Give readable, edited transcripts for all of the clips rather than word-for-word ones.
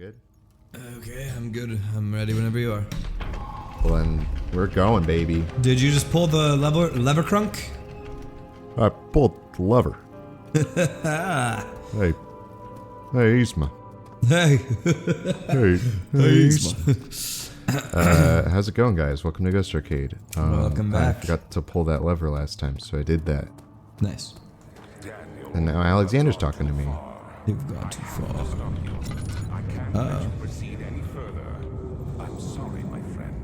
good? Okay, I'm good. I'm ready whenever you are. Well, then we're going, baby. Did you just pull the lever crunk? I pulled the lever. Hey, Isma. Hey. Hey, Isma. How's it going, guys? Welcome to Ghost Arcade. Welcome back. I forgot to pull that lever last time, so I did that. Nice. And now Alexander's talking to me. You've gone too far.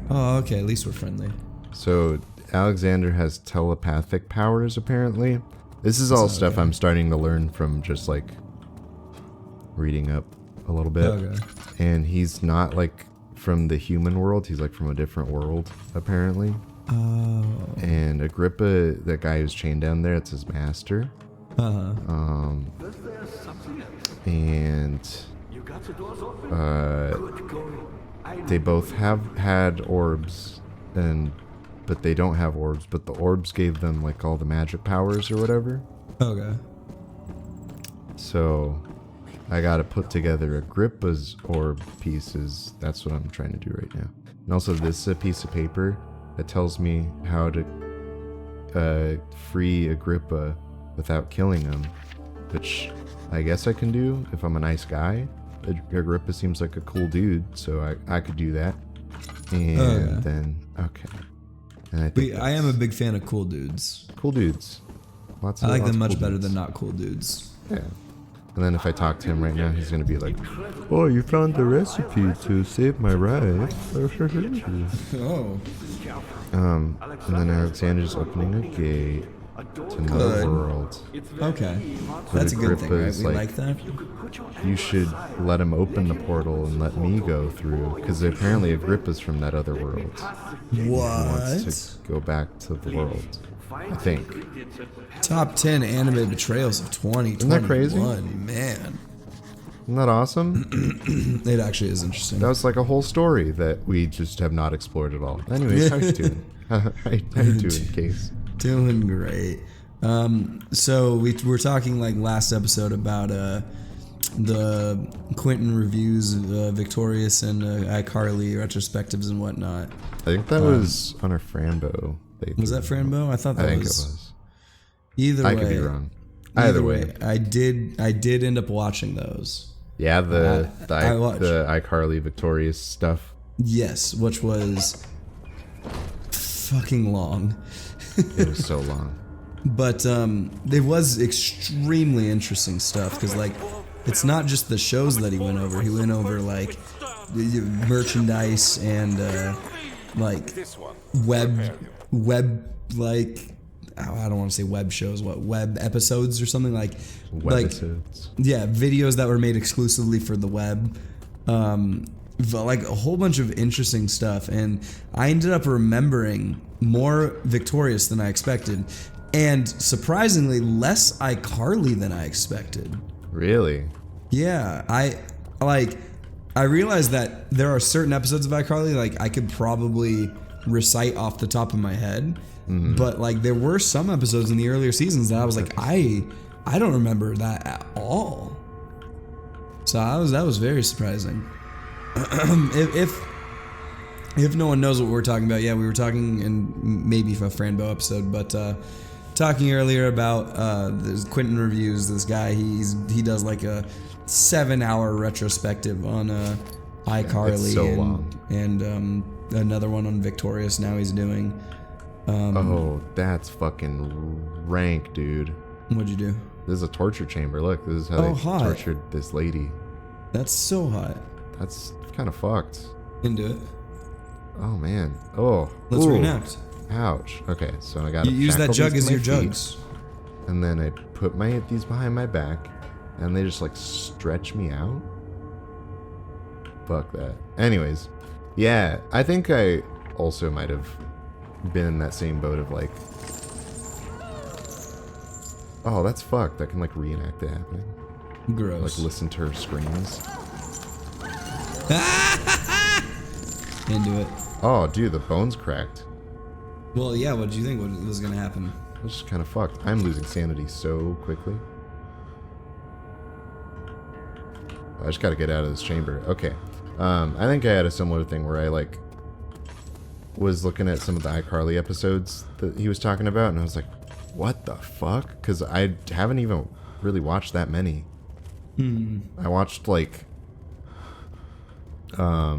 Oh, okay. At least we're friendly. So Alexander has telepathic powers, apparently. This is all stuff I'm starting to learn from just like reading up a little bit. Okay. And he's not like from the human world. He's like from a different world, apparently. Oh. And Agrippa, that guy who's chained down there, it's his master. And they both have had orbs, but they don't have orbs, but the orbs gave them like all the magic powers or whatever. Okay. So I gotta put together Agrippa's orb pieces. That's what I'm trying to do right now. And also this is a piece of paper that tells me how to free Agrippa without killing him, which I guess I can do if I'm a nice guy. Agrippa seems like a cool dude, so I could do that. And then, okay. And I think I am a big fan of cool dudes. cool dudes. I like them much cool better dudes. than not cool dudes. Yeah. And then if I talk to him right now, he's gonna be like, "Oh, you found the recipe to save my life." Oh. And then Alexander's opening a gate to another world. Okay. But That's a good thing, right? Agrippa's We like that. You should let him open the portal and let me go through, because apparently Agrippa's from that other world. He wants What? to go back to the world, I think. Top 10 anime betrayals of 2021. Isn't that crazy? Man. Isn't that awesome? It actually is interesting. That was like a whole story that we just have not explored at all. Anyways, how you doing? How you doing, Case? Doing great. So we were talking like last episode about the Quentin reviews, Victorious and iCarly retrospectives and whatnot. I think that was on our Franbo. Was that Franbo? I thought that I think was. it was. Either way, I could be wrong. Either way, I did end up watching those. yeah, the watched. iCarly Victorious stuff. Yes, which was fucking long. It was so long. But it was extremely interesting stuff because like it's not just the shows that he went over. He went over like merchandise and like web like I don't want to say web shows, what web episodes or something like Webisodes. yeah, videos that were made exclusively for the web. Like a whole bunch of interesting stuff, and I ended up remembering more Victorious than I expected, and surprisingly less iCarly than I expected. Really? Yeah, I realized that there are certain episodes of iCarly like I could probably recite off the top of my head, but like there were some episodes in the earlier seasons that I was like I don't remember that at all. So that was very surprising. If no one knows what we're talking about, yeah, we were talking in maybe a Franbo episode, but talking earlier about this Quentin reviews. This guy, he does like a 7-hour retrospective on iCarly It's so long. and another one on Victorious. Now he's doing. Oh, that's fucking rank, dude. What'd you do? This is a torture chamber. Look, this is how they hot. tortured this lady. That's so hot. That's kind of fucked. Into it. Oh man. Oh. Let's Ooh. reenact. Ouch. Okay, so I gotta You use that shackle jug these as to your my feet, jugs. and then I put these behind my back, and they just like stretch me out. Fuck that. Anyways, yeah, I think I also might have been in that same boat of like, oh, that's fucked. I can like reenact it happening. Gross. Like listen to her screams. Into it. Oh, dude, the bone's cracked. Well, yeah. What did you think was gonna happen? That's just kind of fucked. I'm losing sanity so quickly. I just gotta get out of this chamber. Okay. I think I had a similar thing where I like was looking at some of the iCarly episodes that he was talking about, and I was like, what the fuck? Because I haven't even really watched that many. I watched like a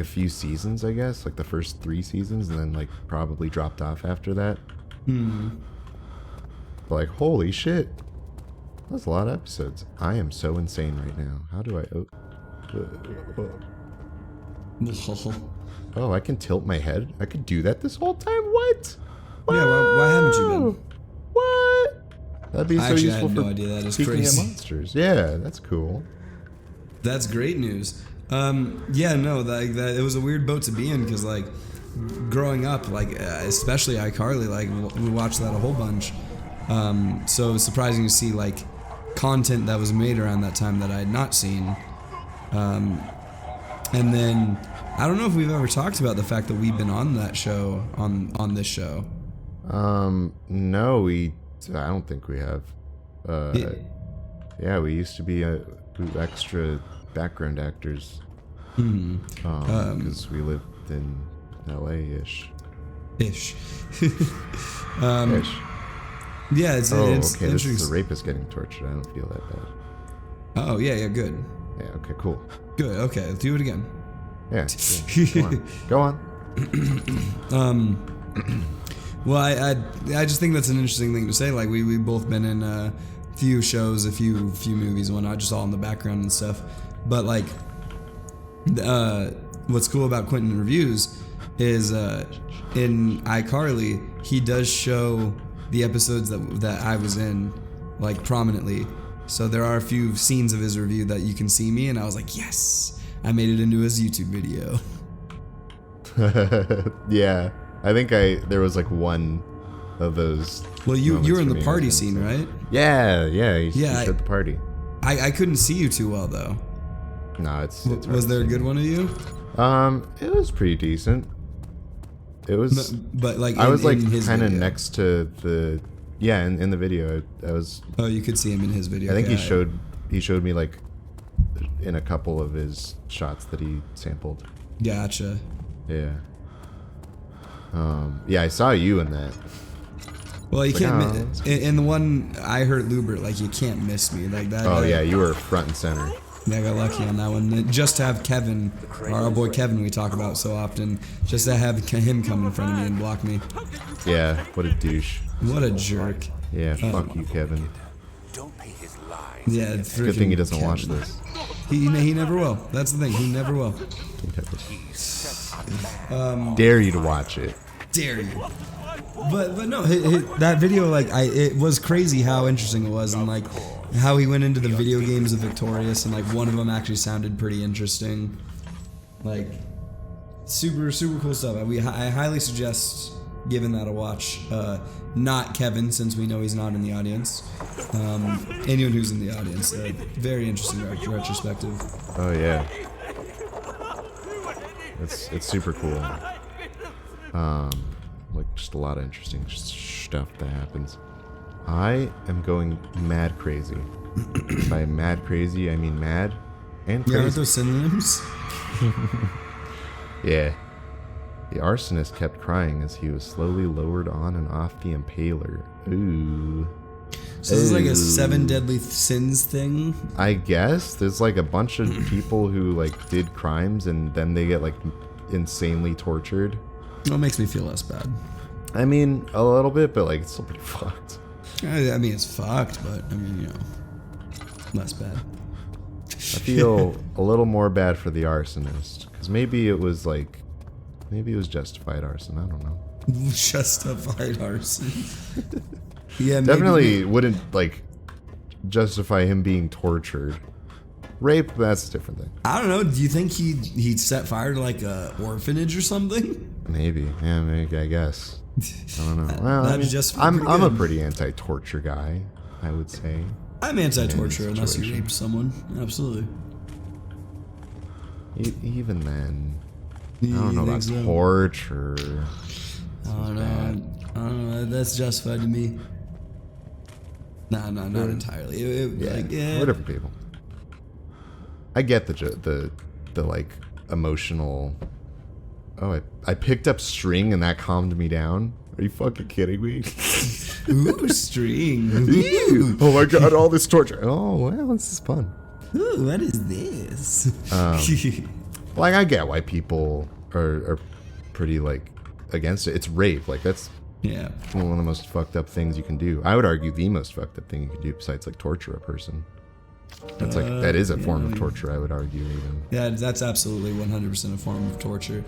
few seasons, I guess, like the first 3 seasons, and then like probably dropped off after that. But like, holy shit, that's a lot of episodes. I am so insane right now. How do I oh, I can tilt my head? I could do that this whole time? What? Yeah, why haven't you been? What? That'd be so Actually, useful I had for no idea. That is peeking at crazy. monsters. Yeah, that's cool. That's great news. Yeah, no, that it was a weird boat to be in because like growing up, like especially iCarly, like we watched that a whole bunch. So it was surprising to see like content that was made around that time that I had not seen. And then I don't know if we've ever talked about the fact that we've been on that show on this show. No, I don't think we have. Yeah, we used to be extra background actors. Because we lived in LA-ish. Ish. Ish. Yeah, it's okay, interesting. this is a rapist getting tortured. I don't feel that bad. Oh, yeah, good. Yeah, okay, cool. Good, okay, let's do it again. Yeah, go on. Well, I just think that's an interesting thing to say. Like, we've both been in a few shows, a few movies and whatnot, just all in the background and stuff. But, like, what's cool about Quentin Reviews is in iCarly, he does show the episodes that I was in, like, prominently. So there are a few scenes of his review that you can see me, and I was like, yes, I made it into his YouTube video. Yeah, I think there was like one of those. Well, you were in the party scene, right? Yeah, he showed the party. I couldn't see you too well though. No, it's was there a good one of you? It was pretty decent. It was, but like I was like kind of next to the in the video. I was. Oh, you could see him in his video. I think he showed me like in a couple of his shots that he sampled. Gotcha. Yeah. Yeah, I saw you in that. Well, you can't. In the one I heard Lubert, like you can't miss me like that. Oh yeah, you were front and center. I got lucky on that one. Just to have Kevin, our boy Kevin, we talk about so often, just to have him come in front of me and block me. Yeah, what a douche. What a jerk. Yeah, fuck you, Kevin. Don't pay his lies. Yeah, it's good thing he doesn't Kevin. watch this. He never will. That's the thing. He never will. Dare you to watch it. Dare you. But no, that video, like, it was crazy how interesting it was, and like how he went into the video games of Victorious, and like one of them actually sounded pretty interesting. Like, super cool stuff. I highly suggest giving that a watch. Not Kevin, since we know he's not in the audience. Anyone who's in the audience. Very interesting retrospective. Oh yeah. It's super cool. Like just a lot of interesting stuff that happens. I am going mad crazy. By mad crazy, I mean mad and crazy. Yeah, aren't those synonyms? Yeah. The arsonist kept crying as he was slowly lowered on and off the impaler. Ooh. So this is like a 7 deadly sins thing? I guess. There's like a bunch of people who like did crimes and then they get like insanely tortured. Well, it makes me feel less bad. I mean, a little bit, but like it's still pretty fucked. I mean, it's fucked, but I mean, you know, less bad. I feel a little more bad for the arsonist because maybe it was justified arson. I don't know. Justified arson. Yeah, definitely wouldn't like justify him being tortured. Rape, that's a different thing. I don't know. Do you think he'd set fire to like a orphanage or something? Maybe. Yeah, maybe. I guess. I don't know. Well, I mean, I'm a pretty anti-torture guy, I would say. I'm anti-torture unless you raped someone. Absolutely. Even then, I don't know about torture. I don't know. That's justified to me. Nah, not entirely. We're different people. I get the like emotional. Oh, I picked up string and that calmed me down. Are you fucking kidding me? Ooh, string. Ooh. Oh my god, all this torture. Oh well, this is fun. Ooh, what is this? Like I get why people are pretty like against it. It's rape. Like that's Yeah. one of the most fucked up things you can do. I would argue the most fucked up thing you can do besides like torture a person. That's like that is a form of torture. I would argue even. Yeah, that's absolutely 100% a form of torture.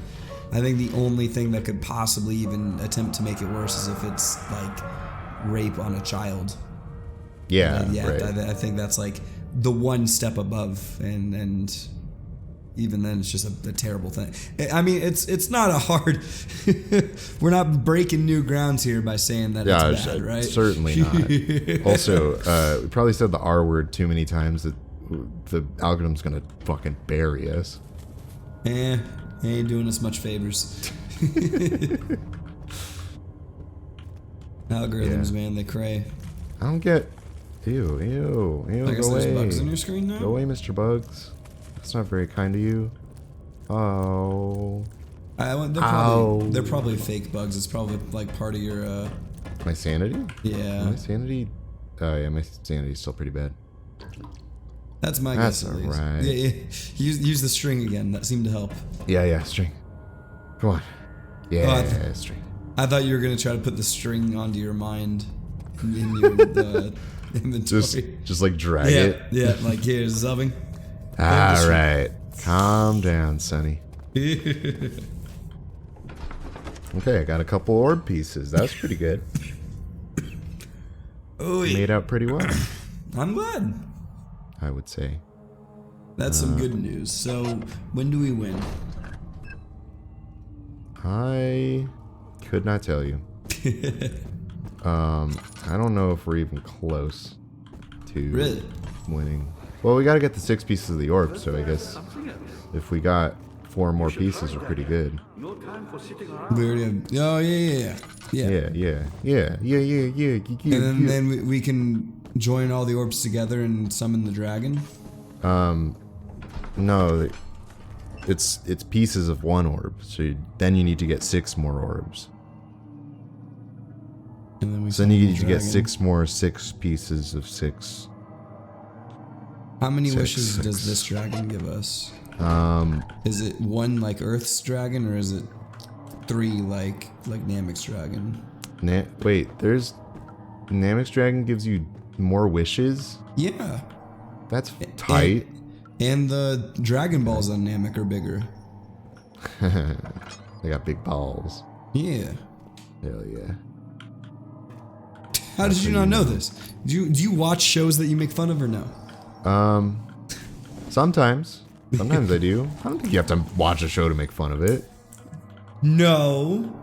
I think the only thing that could possibly even attempt to make it worse is if it's like rape on a child. Yeah, Right. right. I think that's like the one step above, and even then it's just a terrible thing. I mean, it's not a hard. We're not breaking new grounds here by saying that it's bad, right? Certainly not. Also, we probably said the R word too many times that the algorithm's gonna fucking bury us. Ain't doing us much favors. Algorithms, man, they cray. I don't get. Ew. I guess Go there's away. bugs on your screen now. Go away, Mr. Bugs. That's not very kind of you. Oh. They're probably fake bugs. It's probably like part of your. My sanity? Yeah. My sanity? Oh, yeah, my sanity's still pretty bad. That's my That's guess. At least. alright. Yeah. Use the string again. That seemed to help. Yeah, string. Come on. Yeah, string. I thought you were gonna try to put the string onto your mind in your inventory. Just like drag it. Yeah, like here's zubbing. All right. Calm down, Sonny. Okay, I got a couple orb pieces. That was pretty good. Oh, yeah. Made out pretty well, I'm glad. I would say. That's some good news. So, when do we win? I could not tell you. I don't know if we're even close to Really? winning. Well, we got to get the 6 pieces of the orb, so I guess if we got 4 more pieces, we're pretty good. We already have. Oh yeah. And then we can join all the orbs together and summon the dragon. No, it's pieces of 1 orb. So then you need to get 6 more orbs. And then we. So then you summon need the to get dragon. 6 more 6 pieces of 6. How many 6, wishes 6. does this dragon give us? Is it 1 like Earth's dragon, or is it 3 like Namek's dragon? Wait, there's Namek's dragon gives you more wishes? Yeah. That's tight. And the Dragon Balls on Namek are bigger. They got big balls. Yeah. Hell yeah. How did you not know this? Do you watch shows that you make fun of or no? Sometimes I do. I don't think you have to watch a show to make fun of it. No.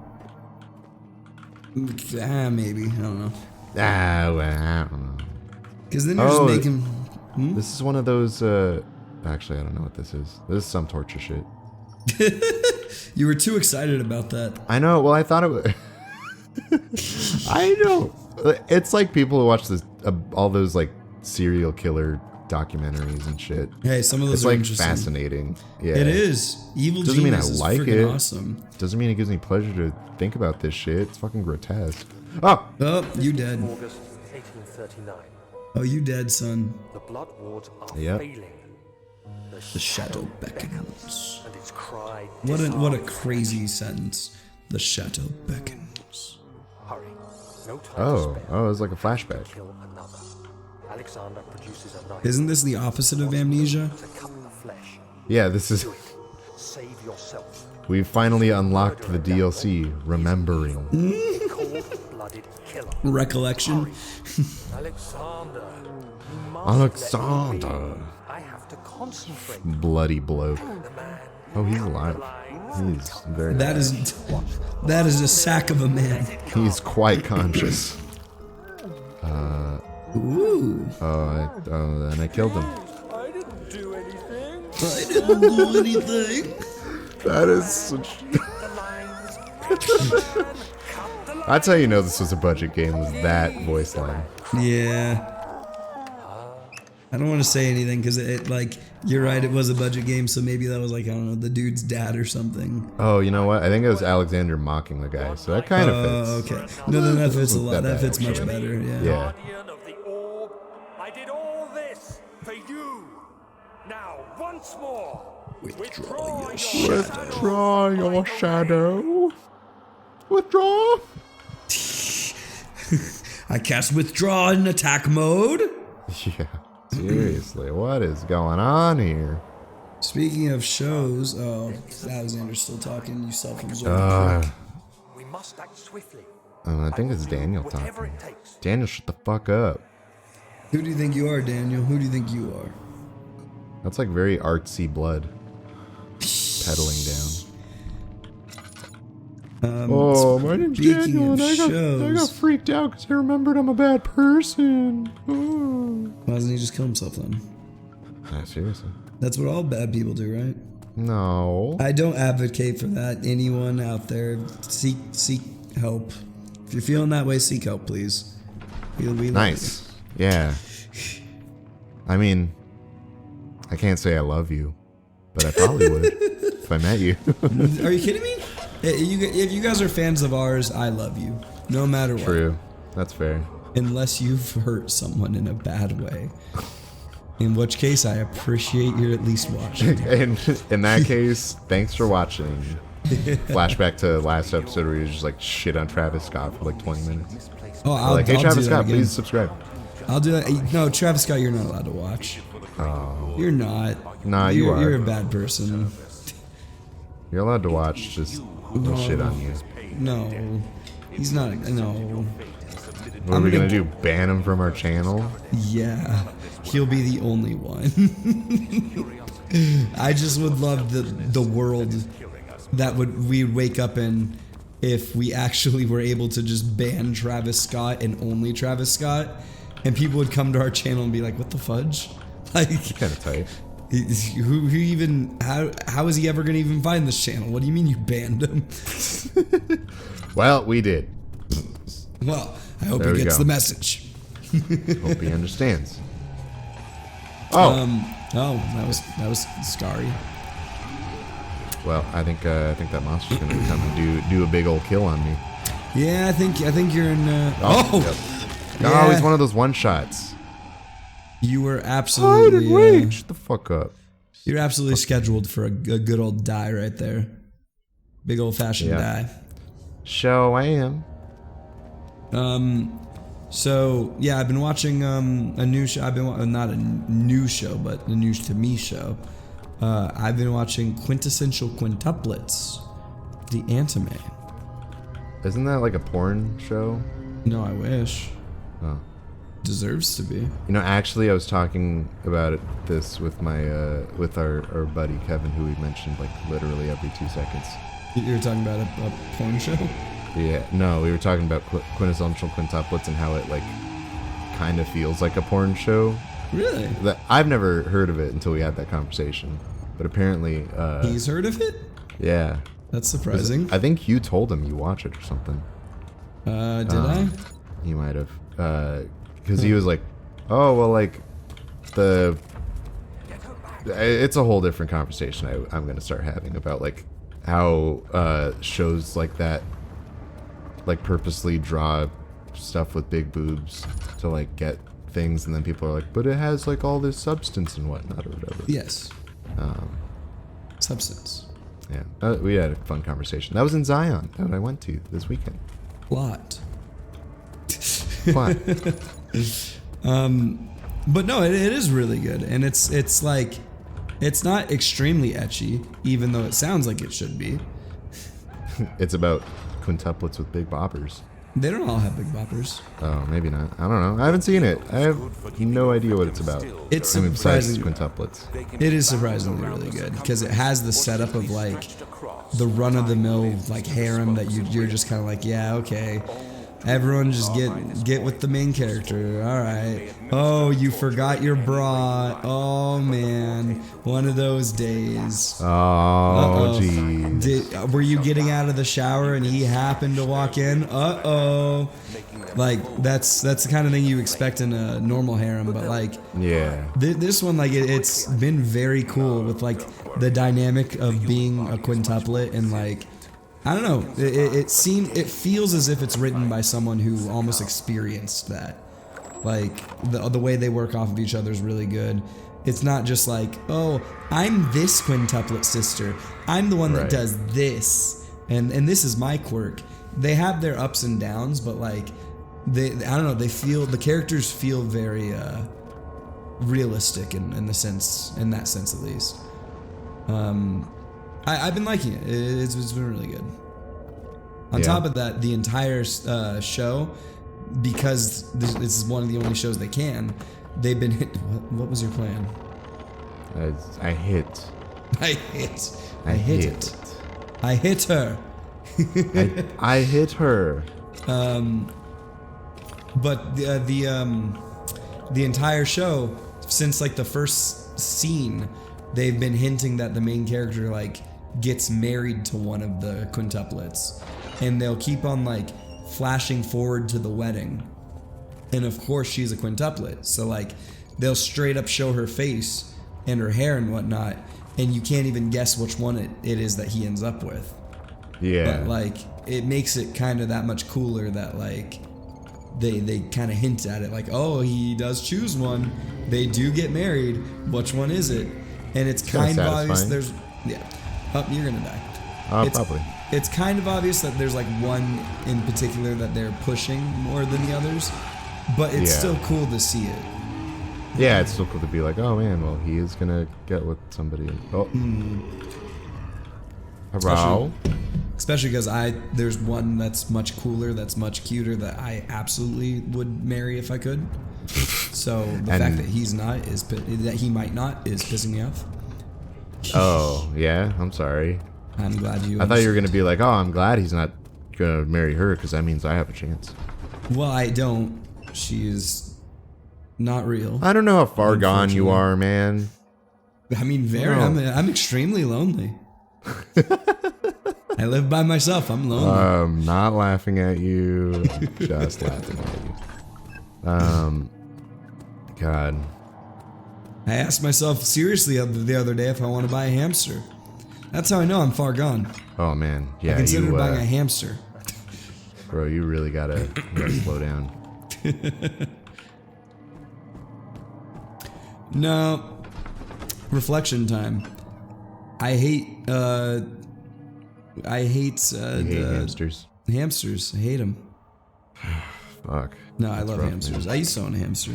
Maybe. I don't know. Well, I don't know. Because then you're just making. This is one of those. Actually, I don't know what this is. This is some torture shit. You were too excited about that. I know. Well, I thought it was. I know. It's like people who watch this, all those like serial killer documentaries and shit. Hey, some of those It's are like interesting. fascinating. Yeah. It is. Evil Doesn't mean I Genius is like freaking it. awesome. Doesn't mean it gives me pleasure to think about this shit. It's fucking grotesque. Oh, Oh, you dead. August 1839. Oh, you dead, son. The blood wards are Yep. failing. The shadow beckons. And its cry What a disarms. crazy sentence. The shadow beckons. Hurry. No time to spare. Oh, it's like a flashback. Kill another. Alexander produces a knife Isn't this the opposite of amnesia? to cut the flesh. Yeah, this is. Do it. Save yourself. We've finally unlocked the DLC, Remembering. Cold-blooded killer. Recollection. Alexander. You must Alexander. let me be. I have to concentrate. Bloody bloke. The man. Oh, he's alive. He's very. That is a sack of a man. He's quite conscious. Ooh. And I killed him. I didn't do anything. I didn't do anything. That is such. The lines. Cut the lines. That's how you know this was a budget game. Was that voice line? Yeah. I don't want to say anything because it like You're right. It was a budget game, so maybe that was like, I don't know, the dude's dad or something. Oh, you know what? I think it was Alexander mocking the guy, so that kind of fits. Okay. No, then that fits a lot. That That bad. fits much better. Yeah. Yeah. Guardian of the orb, I did all this for you. Now, once more, withdraw your shadow. Withdraw your shadow. Withdraw. I cast withdraw in attack mode. Yeah. Seriously, what is going on here? Speaking of shows, oh, Alexander's still talking. You self-absorbed. We must act swiftly. I think it's Daniel Whatever talking. it takes. Daniel, shut the fuck up. Who do you think you are, Daniel? Who do you think you are? That's like very artsy blood. Pedaling down. Oh, my name's speaking Daniel, of and I got shows- freaked out because I remembered I'm a bad person. Oh. Why doesn't he just kill himself then? Seriously. That's what all bad people do, right? No. I don't advocate for that. Anyone out there, seek help. If you're feeling that way, seek help, please. We love Nice. Yeah. I mean, I can't say I love you, but I probably would if I met you. you. Are you kidding me? If you guys are fans of ours, I love you, no matter what. True. That's fair. Unless you've hurt someone in a bad way. In which case, I appreciate you at least watching. And in that case, thanks for watching. Flashback to last episode where you just like shit on Travis Scott for like 20 minutes. Oh, I'll, Like, hey, I'll Travis do that Scott, again. please subscribe. I'll do that. No, Travis Scott, you're not allowed to watch. Oh. You're not. Nah, you are. You're a bad person. You're allowed to watch, just don't shit on you. No, he's not. No. What are we gonna do? Ban him from our channel? Yeah, he'll be the only one. I just would love the world that we'd wake up in if we actually were able to just ban Travis Scott and only Travis Scott, and people would come to our channel and be like, "What the fudge?" Like, Kind of tight. who even? How is he ever gonna even find this channel? What do you mean you banned him? Well, we did. Well, I hope There he we gets go. the message. Hope he understands. Oh, Oh, that was scary. well, I think that monster's gonna come and do a big old kill on me. Yeah, I think you're in. Yep. Yeah. Oh, he's one of those one shots. You were Hide absolutely. and wait. Shut the fuck up. You're absolutely scheduled for a good old die right there. Big old fashioned Yeah. die. So I am. So yeah, I've been watching a new show. Not a new show, but a new to me show. I've been watching Quintessential Quintuplets, the anime. Isn't that like a porn show? No, I wish. Oh. Deserves to be. You know, actually, I was talking about this with my with our buddy Kevin, who we mentioned like literally every 2 seconds. You're talking about a porn show? Yeah, no, we were talking about quintessential quintuplets and how it like kind of feels like a porn show. Really? That I've never heard of it until we had that conversation, but apparently, He's heard of it? yeah. That's surprising. I think you told him you watch it or something. Did I? You might have, because he was like, "Oh, well, like it's a whole different conversation I'm gonna start having about like how shows like that like purposely draw stuff with big boobs to like get things, and then people are like, but it has like all this substance and whatnot or whatever." Yes. Substance. Yeah, we had a fun conversation. That was in Zion that I went to this weekend. Plot. Fun. But no, it is really good, and it's like it's not extremely ecchi, even though it sounds like it should be. It's about quintuplets with big boppers. They don't all have big boppers. Oh, maybe not. I don't know. I haven't seen it. I have no idea what it's about. It's I mean, besides surprising. quintuplets. It is surprisingly really good because it has the setup of like the run of the mill like harem that you're just kind of like, yeah, okay. Everyone just get with the main character. All right. Oh, you forgot your bra. Oh man, one of those days. Oh, jeez. Were you getting out of the shower and he happened to walk in? Uh-oh. Like that's the kind of thing you expect in a normal harem, but like yeah, this one, like it's been very cool with like the dynamic of being a quintuplet and like. I don't know. It feels as if it's written by someone who almost experienced that. Like the way they work off of each other is really good. It's not just like, oh, I'm this quintuplet sister. I'm the one that does this, and this is my quirk. They have their ups and downs, but like I don't know. The characters feel very realistic in that sense at least. I've been liking it. It's been really good. On top of that, the entire show, because this is one of the only shows they can, they've been hit. What was your plan? I hit. I hit it. I hit her. I hit her. But the entire show, since like the first scene, they've been hinting that the main character like gets married to one of the quintuplets, and they'll keep on like flashing forward to the wedding, and of course she's a quintuplet, so like they'll straight up show her face and her hair and whatnot, and you can't even guess which one it is that he ends up with. Yeah, but like it makes it kind of that much cooler that like they kind of hint at it, like, oh, he does choose one, they do get married, which one is it? And it's kind of obvious there's you're gonna die. Probably. It's kind of obvious that there's like one in particular that they're pushing more than the others, but it's still cool to see it. Yeah, it's still cool to be like, oh man, well, he is gonna get with somebody. Oh, hurrah! Especially because there's one that's much cooler, that's much cuter, that I absolutely would marry if I could. So the fact that he might not is pissing me off. Oh yeah, I'm sorry. I'm glad you. I thought you were gonna be like, oh, I'm glad he's not gonna marry her because that means I have a chance. Well, I don't. She is not real. I don't know how far gone you are, man. I mean, I'm extremely lonely. I live by myself. I'm lonely. I'm not laughing at you. Just laughing at you. God. I asked myself seriously the other day if I want to buy a hamster. That's how I know I'm far gone. Oh man, yeah. I considered buying a hamster. Bro, you really gotta slow down. No. Reflection time. I hate hamsters. Hamsters. I hate them. Fuck. No, I love hamsters. Man. I used to own a hamster.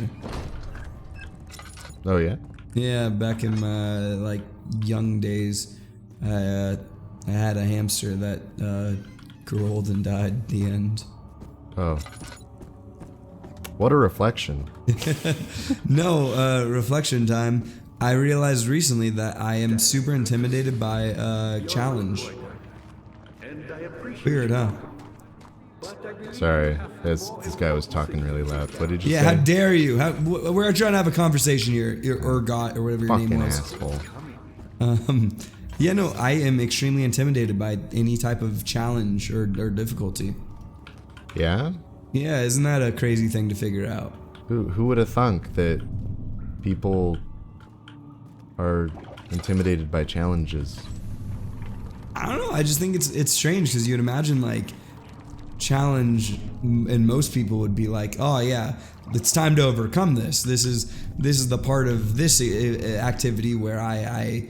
Oh yeah? Yeah, back in my like young days, I had a hamster that grew old and died at the end. Oh. What a reflection. No, reflection time. I realized recently that I am super intimidated by challenge. Weird, huh? Sorry, this guy was talking really loud. What did you say? Yeah, how dare you? We're trying to have a conversation here, or God, or whatever your Fucking name was. Asshole. Yeah, no, I am extremely intimidated by any type of challenge or difficulty. Yeah? Yeah, isn't that a crazy thing to figure out? Who would have thunk that people are intimidated by challenges? I don't know. I just think it's strange because you'd imagine like challenge, and most people would be like, oh yeah, it's time to overcome this. This is the part of this activity where I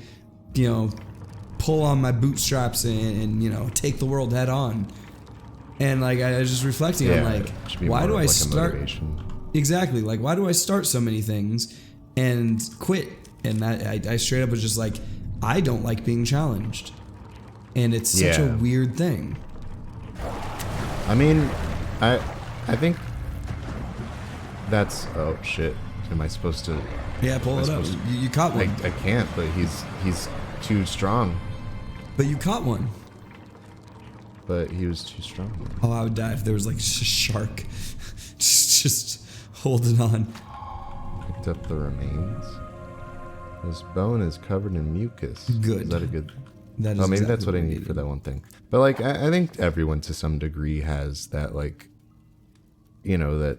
pull on my bootstraps and take the world head on. And like I was just reflecting, I'm like, why do I start? Exactly, like why do I start so many things and quit? And that I straight up was just like, I don't like being challenged, and it's such a weird thing. I mean, I think that's oh shit. Am I supposed to? Yeah, pull it up. You caught one. I can't, but he's too strong. But you caught one. but he was too strong. Oh, I would die if there was like a shark just holding on. Picked up the remains. His bone is covered in mucus. Good. Is that a good? That is Oh, maybe exactly that's what I need for that one thing. But like, I think everyone to some degree has that, like, you know,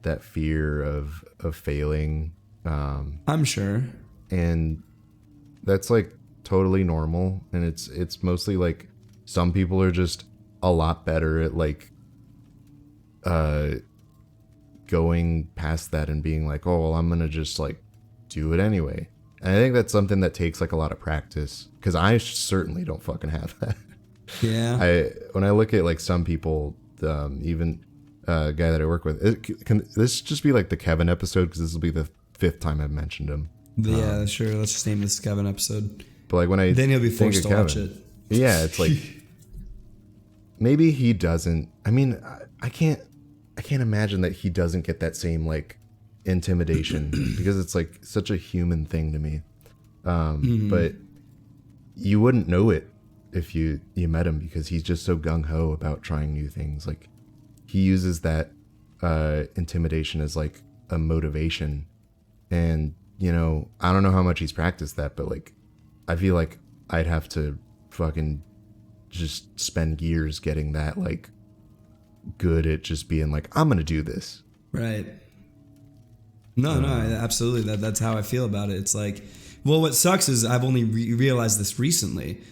that fear of failing. I'm sure. And that's like totally normal. And it's mostly like some people are just a lot better at like going past that and being like, oh, well, I'm gonna just like do it anyway. And I think that's something that takes like a lot of practice, because I certainly don't fucking have that. Yeah. When I look at like some people, even a guy that I work with, can this just be like the Kevin episode, because this will be the 5th time I've mentioned him. Yeah, sure. Let's just name this Kevin episode. But like when I Then he'll be think forced of to watch Kevin, it. yeah, it's like maybe he doesn't. I mean, I can't imagine that he doesn't get that same like intimidation, because it's like such a human thing to me. But you wouldn't know it if you met him, because he's just so gung-ho about trying new things. Like he uses that intimidation as like a motivation. And you know, I don't know how much he's practiced that, but like I feel like I'd have to fucking just spend years getting that like good at just being like, I'm gonna do this. Right. No, absolutely. That's how I feel about it. It's like, well, what sucks is I've only realized this recently.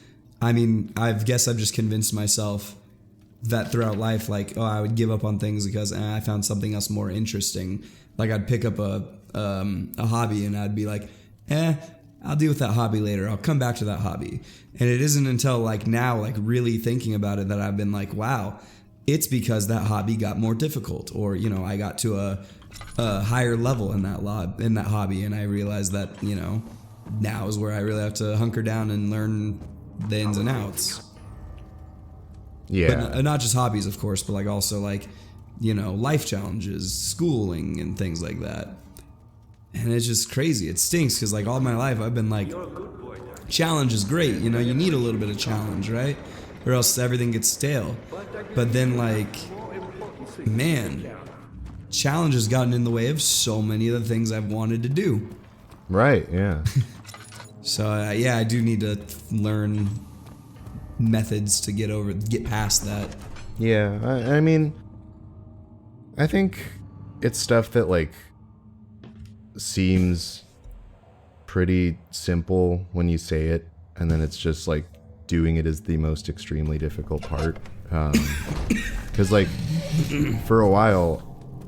I mean, I guess I've just convinced myself that throughout life, like, oh, I would give up on things because I found something else more interesting. Like I'd pick up a hobby and I'd be like, I'll deal with that hobby later. I'll come back to that hobby. And it isn't until like now, like really thinking about it, that I've been like, wow, it's because that hobby got more difficult, or, you know, I got to a higher level in that hobby. And I realized that, you know, now is where I really have to hunker down and learn the ins and outs. Yeah. But not just hobbies, of course, but like also like, you know, life challenges, schooling and things like that. And it's just crazy. It stinks because like all my life I've been like, challenge is great. You know, you need a little bit of challenge, right? Or else everything gets stale. But then like, man, challenge has gotten in the way of so many of the things I've wanted to do. Right, yeah. So yeah, I do need to learn methods to get past that. Yeah, I mean, I think it's stuff that like seems pretty simple when you say it, and then it's just like doing it is the most extremely difficult part. Because like for a while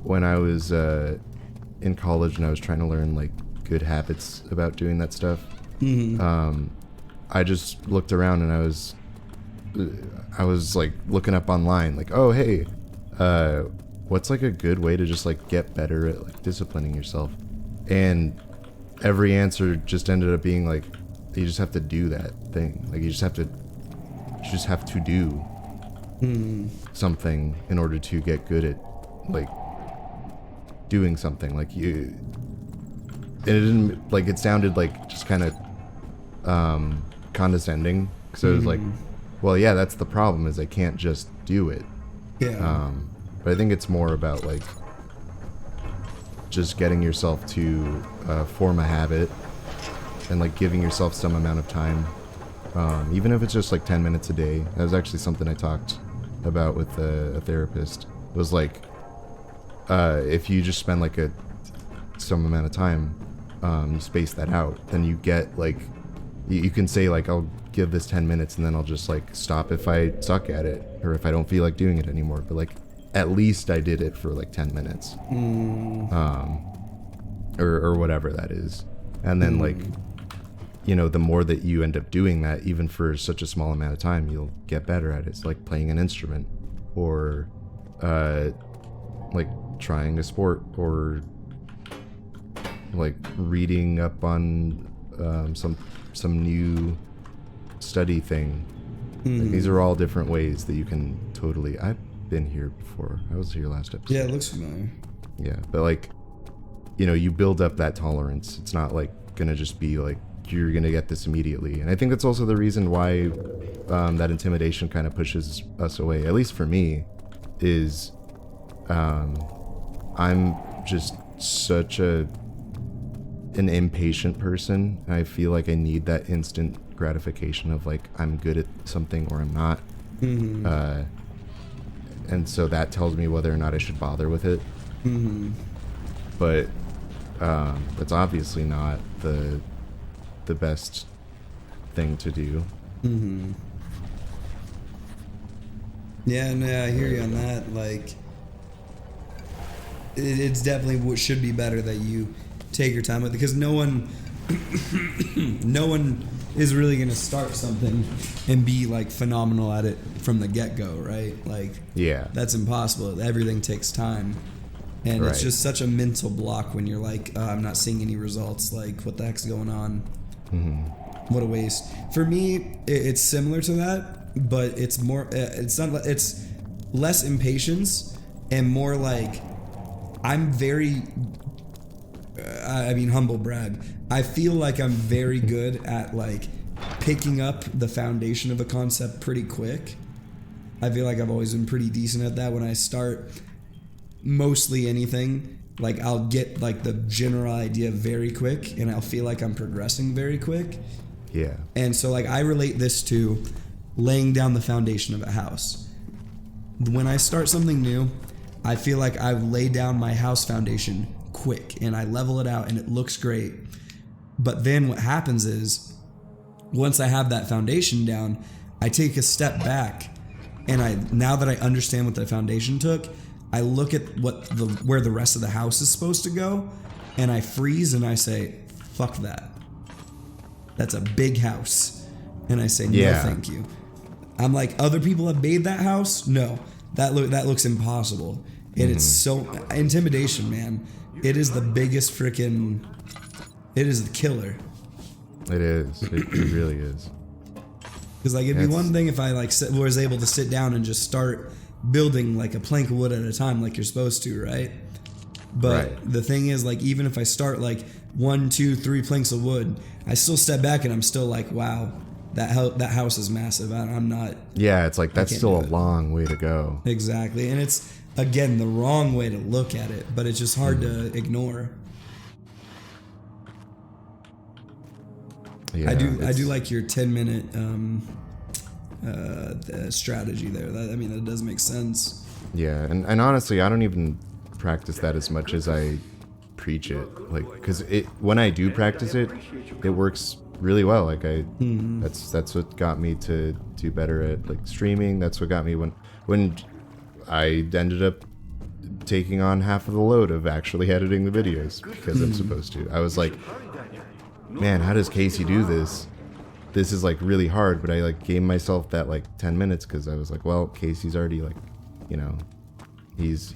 when I was in college and I was trying to learn like good habits about doing that stuff, I just looked around and I was like looking up online, like, oh hey, what's like a good way to just like get better at like disciplining yourself? And every answer just ended up being like, you just have to do that thing. Like you just have to do something in order to get good at like doing something. Like you, and it didn't like, it sounded like just kind of condescending. So it was like, well, yeah, that's the problem, is I can't just do it. Yeah. But I think it's more about like just getting yourself to form a habit and like giving yourself some amount of time, even if it's just like 10 minutes a day. That was actually something I talked about with a therapist. It was like, if you just spend like some amount of time, you space that out, then you get like, you can say like, I'll give this 10 minutes and then I'll just like stop if I suck at it or if I don't feel like doing it anymore. But like, at least I did it for like 10 minutes, or whatever that is. And then like, you know, the more that you end up doing that, even for such a small amount of time, you'll get better at it. It's like playing an instrument, or like trying a sport, or like reading up on some new study thing. Like, these are all different ways that you can totally. I've been here before. I was here last episode. Yeah, it looks familiar. Yeah, but like, you know, you build up that tolerance. It's not like gonna just be like you're gonna get this immediately. And I think that's also the reason why that intimidation kind of pushes us away, at least for me, is I'm just such an impatient person. I feel like I need that instant gratification of like I'm good at something or I'm not. And so that tells me whether or not I should bother with it. But that's obviously not the best thing to do. Yeah, no, I hear you on that. Like, it's definitely what should be better that you take your time with it, because no one is really gonna start something and be like phenomenal at it from the get-go, right? Like, Yeah. that's impossible. Everything takes time, and Right. it's just such a mental block when you're like, I'm not seeing any results. Like, what the heck's going on? What a waste. For me, it's similar to that, but it's more. It's not. It's less impatience and more like I'm very. I mean, humble brag. I feel like I'm very good at like picking up the foundation of a concept pretty quick. I feel like I've always been pretty decent at that. When I start mostly anything, like I'll get like the general idea very quick, and I'll feel like I'm progressing very quick. Yeah. And so like I relate this to laying down the foundation of a house. When I start something new, I feel like I've laid down my house foundation quick and I level it out and it looks great. But then what happens is once I have that foundation down, I take a step back, and now that I understand what the foundation took, I look at where the rest of the house is supposed to go, and I freeze and I say, fuck that. That's a big house. And I say, no, Yeah. thank you. I'm like, other people have made that house? No, that looks impossible. And it's so intimidation, man. It is the biggest freaking. It is the killer. It is. It really is. Because like it'd be one thing if I like was able to sit down and just start building like a plank of wood at a time, like you're supposed to, right? But Right. the thing is, like, even if I start like 1, 2, 3 planks of wood, I still step back and I'm still like, wow, that house is massive. I'm not. Yeah, it's like that's can't still do a it. long way to go. Exactly. And it's, again, the wrong way to look at it, but it's just hard to ignore. Yeah, I do it's- like your 10-minute strategy there. That does make sense. Yeah, and honestly, I don't even practice that as much as I preach it. Like, because when I do practice it, it works really well. Like that's what got me to do better at like streaming. That's what got me when I ended up taking on half of the load of actually editing the videos because I'm supposed to. I was like, man, how does Casey do this? This is like really hard, but I like gave myself that like 10 minutes because I was like, well, Casey's already like, you know, he's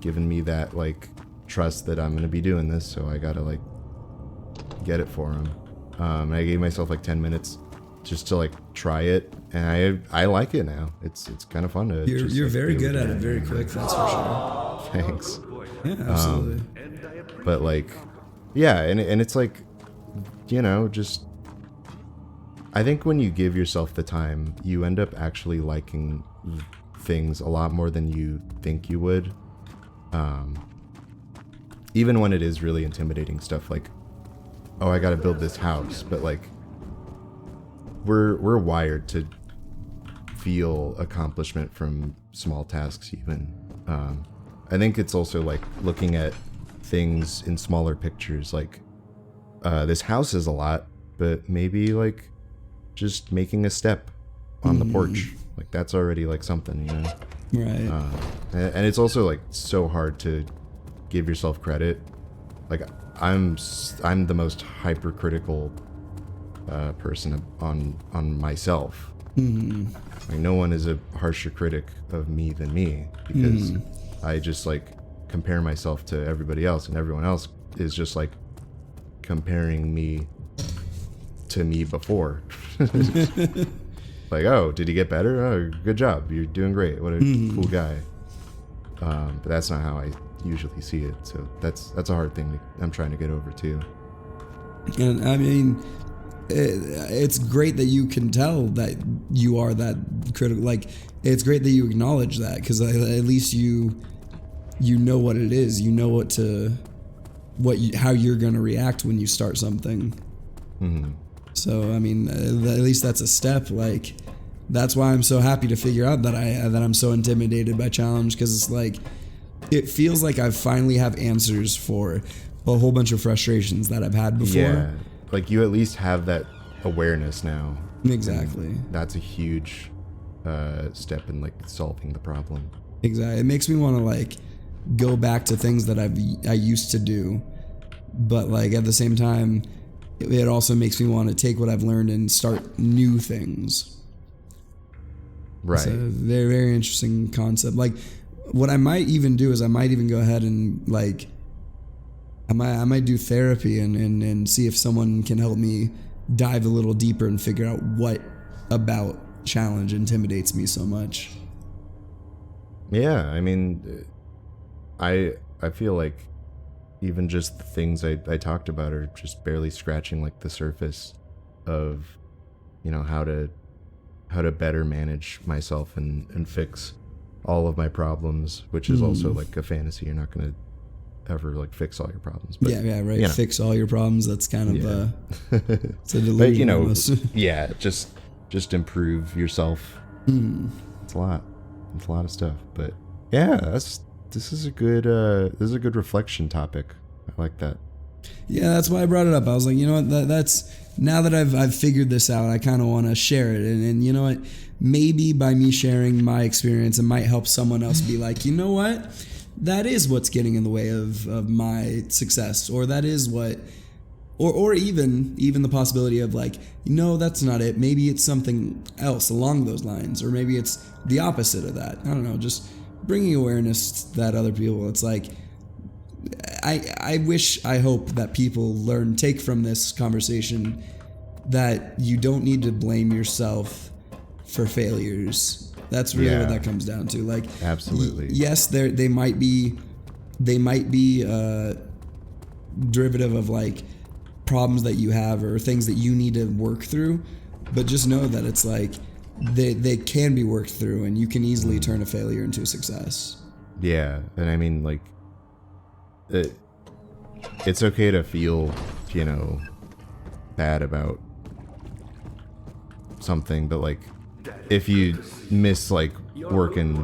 given me that like trust that I'm gonna be doing this, so I gotta like get it for him. And I gave myself like 10 minutes just to like try it, and I like it now. It's kind of fun to. You're like, very be able good to at do it, very quick. That's for sure. Thanks. Yeah, absolutely. But like, yeah, and it's like, you know, just I think when you give yourself the time, you end up actually liking things a lot more than you think you would. Even when it is really intimidating stuff, like, oh, I gotta build this house, but like, we're wired to feel accomplishment from small tasks even. I think it's also like looking at things in smaller pictures, like this house is a lot, but maybe like just making a step on the porch, like that's already like something, you know. Right. And it's also like so hard to give yourself credit. Like I'm the most hypercritical person on myself. Like no one is a harsher critic of me than me, because I just like compare myself to everybody else, and everyone else is just like comparing me to me before. Like, oh, did he get better? Oh, good job, you're doing great, what a cool guy. But that's not how I usually see it, so that's a hard thing I'm trying to get over too. And I mean, it's great that you can tell that you are that critical. Like, it's great that you acknowledge that, because at least you know what it is. You know how you're gonna react when you start something. Mm-hmm. So I mean, at least that's a step. Like, that's why I'm so happy to figure out that I'm so intimidated by challenge, because it's like, it feels like I finally have answers for a whole bunch of frustrations that I've had before. Yeah, like you at least have that awareness now. Exactly. And that's a huge step in like solving the problem. Exactly. It makes me want to like go back to things that I used to do, but like at the same time, it also makes me want to take what I've learned and start new things. Right. It's a very, very interesting concept. Like, what I might even do is I might even go ahead and like, I might do therapy and see if someone can help me dive a little deeper and figure out what about challenge intimidates me so much. Yeah, I mean, I feel like even just the things I talked about are just barely scratching like the surface of, you know, how to better manage myself and fix all of my problems, which is also like a fantasy. You're not going to ever like fix all your problems. But, yeah, right. You know. Fix all your problems. That's kind of it's a delusion. But you know, almost. yeah, just improve yourself. It's a lot. It's a lot of stuff. But yeah, this is a good reflection topic. I like that. Yeah, that's why I brought it up. I was like, you know what, that's now that I've figured this out, I kind of want to share it. And you know what, maybe by me sharing my experience, it might help someone else be like, you know what, that is what's getting in the way of my success, or that is what, or even the possibility of like, no, that's not it. Maybe it's something else along those lines, or maybe it's the opposite of that. I don't know, just bringing awareness that other people, it's like, I hope that people take from this conversation that you don't need to blame yourself for failures. That's really what that comes down to. Like, absolutely. Yes, they might be derivative of like problems that you have or things that you need to work through, but just know that it's like they can be worked through, and you can easily turn a failure into a success. Yeah, and I mean, like, it's okay to feel, you know, bad about something, but like, if you miss like working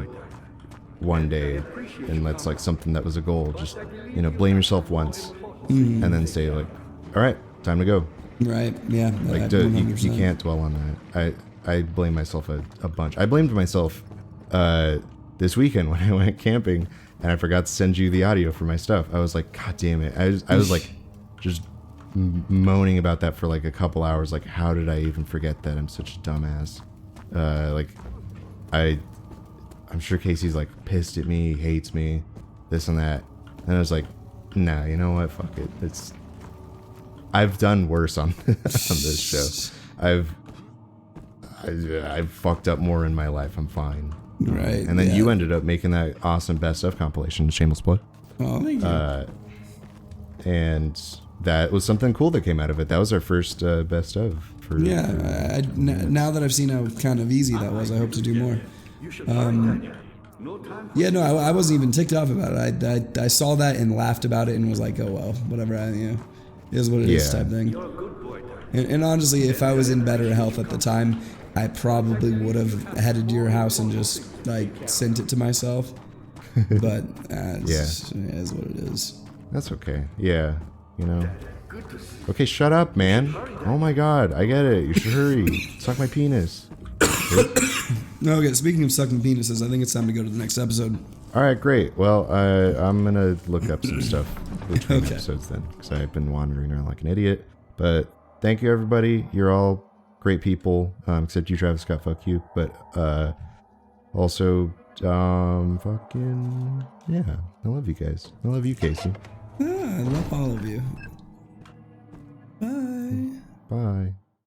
one day and that's like something that was a goal, just, you know, blame yourself once and then say like, all right, time to go. Right. Yeah. Like, you can't dwell on that. I blame myself a bunch. I blamed myself this weekend when I went camping and I forgot to send you the audio for my stuff. I was like, God damn it. I was like just moaning about that for like a couple hours. Like, how did I even forget that? I'm such a dumbass. Like, I'm sure Casey's like pissed at me, hates me, this and that. And I was like, nah, you know what? Fuck it. I've done worse on this show. I've fucked up more in my life. I'm fine. Right. And then you ended up making that awesome best of compilation, Shameless Plug. Oh, thank you. And that was something cool that came out of it. That was our first best of. Now that I've seen how kind of easy that was, I hope to do more. I wasn't even ticked off about it. I saw that and laughed about it and was like, oh well, whatever. It is what it is type thing. And honestly, if I was in better health at the time, I probably would have headed to your house and just like sent it to myself. But it is what it is. That's okay. Yeah, you know. Okay, shut up, man. Oh my God, I get it. You should hurry. Suck my penis. Okay, speaking of sucking penises, I think it's time to go to the next episode. All right, great. Well, I'm gonna look up some stuff between episodes then, because I've been wandering around like an idiot. But thank you, everybody. You're all great people, except you, Travis Scott. Fuck you. But also, fucking yeah. I love you guys. I love you, Casey. I love all of you. Bye.